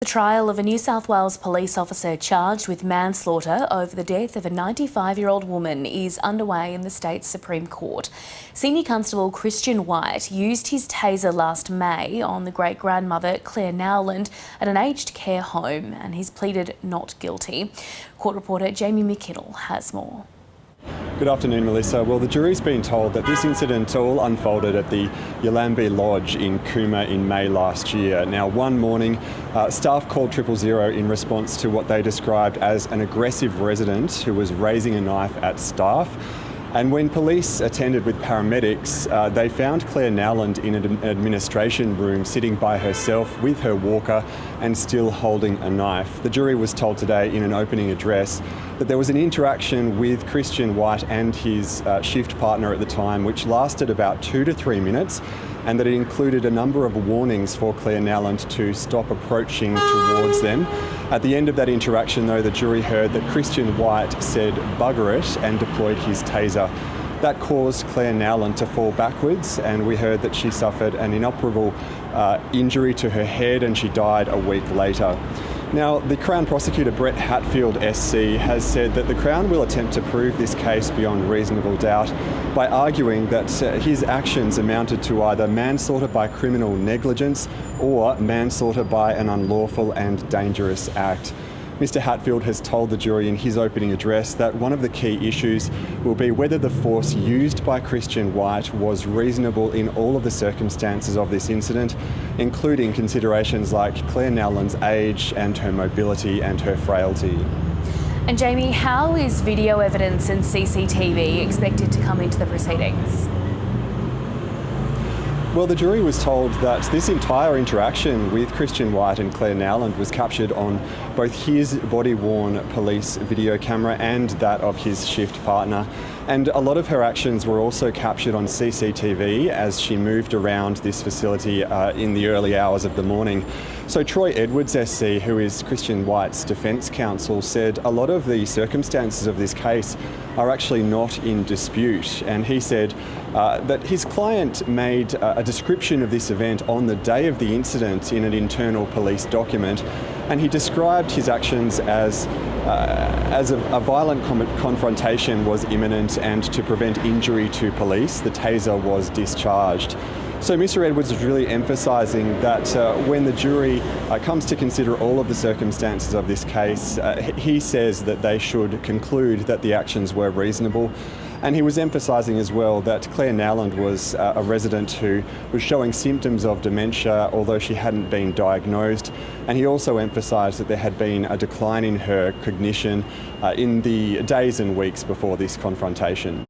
trial of a New South Wales police officer charged with manslaughter over the death of a 95-year-old woman is underway in the state's Supreme Court. Senior Constable Christian White used his taser last May on the great-grandmother Claire Nowland at an aged care home, and he's pleaded not guilty. Court reporter Jamie McKinnell has more. Good afternoon, Melissa. Well, the jury's been told that this incident all unfolded at the Yallambee Lodge in Cooma in May last year. Now, one morning, staff called 000 in response to what they described as an aggressive resident who was raising a knife at staff. And when police attended with paramedics, they found Claire Nowland in an administration room sitting by herself with her walker and still holding a knife. The jury was told today in an opening address that there was an interaction with Christian White and his shift partner at the time, which lasted about 2 to 3 minutes, and that it included a number of warnings for Claire Nowland to stop approaching towards them. At the end of that interaction, though, the jury heard that Christian White said "bugger it" and deployed his taser. That caused Claire Nowland to fall backwards, and we heard that she suffered an inoperable injury to her head and she died a week later. Now, the Crown Prosecutor Brett Hatfield SC has said that the Crown will attempt to prove this case beyond reasonable doubt by arguing that his actions amounted to either manslaughter by criminal negligence or manslaughter by an unlawful and dangerous act. Mr Hatfield has told the jury in his opening address that one of the key issues will be whether the force used by Christian White was reasonable in all of the circumstances of this incident, including considerations like Claire Nowland's age and her mobility and her frailty. And Jamie, how is video evidence and CCTV expected to come into the proceedings? Well, the jury was told that this entire interaction with Christian White and Claire Nowland was captured on both his body-worn police video camera and that of his shift partner. And a lot of her actions were also captured on CCTV as she moved around this facility in the early hours of the morning. So Troy Edwards SC, who is Christian White's defence counsel, said a lot of the circumstances of this case are actually not in dispute. And he said that his client made a description of this event on the day of the incident in an internal police document, and he described his actions as a violent confrontation was imminent, and to prevent injury to police, the taser was discharged. So Mr Edwards is really emphasising that when the jury comes to consider all of the circumstances of this case, he says that they should conclude that the actions were reasonable. And he was emphasising as well that Claire Nowland was a resident who was showing symptoms of dementia, although she hadn't been diagnosed. And he also emphasised that there had been a decline in her cognition in the days and weeks before this confrontation.